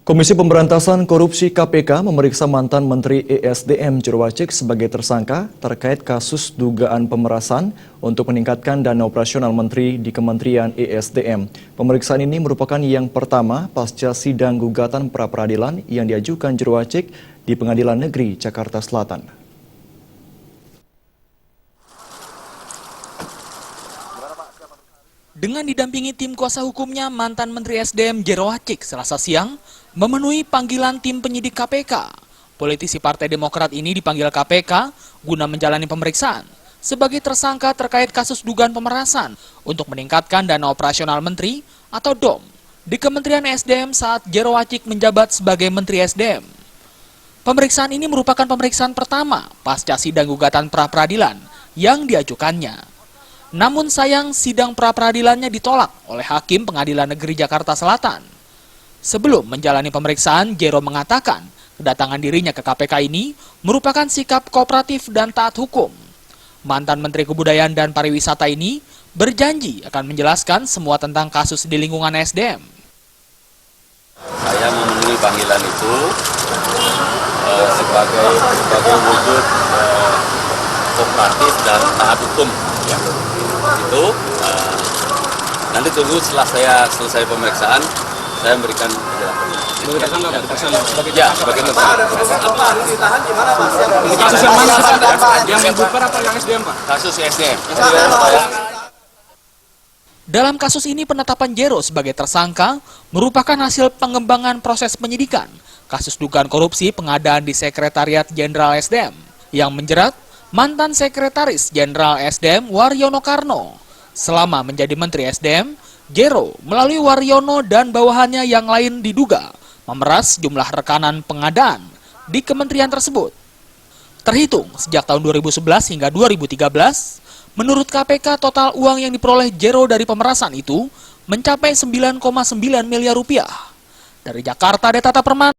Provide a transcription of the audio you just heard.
Komisi Pemberantasan Korupsi KPK memeriksa mantan Menteri ESDM Jero Wacik sebagai tersangka terkait kasus dugaan pemerasan untuk meningkatkan dana operasional menteri di Kementerian ESDM. Pemeriksaan ini merupakan yang pertama pasca sidang gugatan pra-peradilan yang diajukan Jero Wacik di Pengadilan Negeri Jakarta Selatan. Dengan didampingi tim kuasa hukumnya, mantan Menteri SDM Jero Wacik Selasa siang memenuhi panggilan tim penyidik KPK. Politisi Partai Demokrat ini dipanggil KPK guna menjalani pemeriksaan sebagai tersangka terkait kasus dugaan pemerasan untuk meningkatkan dana operasional menteri atau DOM di Kementerian SDM saat Jero Wacik menjabat sebagai Menteri SDM. Pemeriksaan ini merupakan pemeriksaan pertama pasca sidang gugatan pra-peradilan yang diajukannya. Namun sayang sidang pra-peradilannya ditolak oleh Hakim Pengadilan Negeri Jakarta Selatan. Sebelum menjalani pemeriksaan, Jero mengatakan kedatangan dirinya ke KPK ini merupakan sikap kooperatif dan taat hukum. Mantan Menteri Kebudayaan dan Pariwisata ini berjanji akan menjelaskan semua tentang kasus di lingkungan SDM. Saya memenuhi panggilan itu sebagai wujud kooperatif dan taat hukum. Ya. Itu nanti tunggu setelah saya selesai pemeriksaan, saya memberikan penjelasan. Ya, sebagai tersangka. Kasus yang mana Pak? Yang membuka apa yang SDM Pak? Kasus SDM. Dalam kasus ini penetapan Jero sebagai tersangka merupakan hasil pengembangan proses penyidikan kasus dugaan korupsi pengadaan di Sekretariat Jenderal SDM yang menjerat mantan Sekretaris Jenderal SDM Waryono Karno. Selama menjadi Menteri SDM, Jero melalui Waryono dan bawahannya yang lain diduga memeras jumlah rekanan pengadaan di kementerian tersebut. Terhitung sejak tahun 2011 hingga 2013, menurut KPK total uang yang diperoleh Jero dari pemerasan itu mencapai 9,9 miliar rupiah. Dari Jakarta, Tata Permana.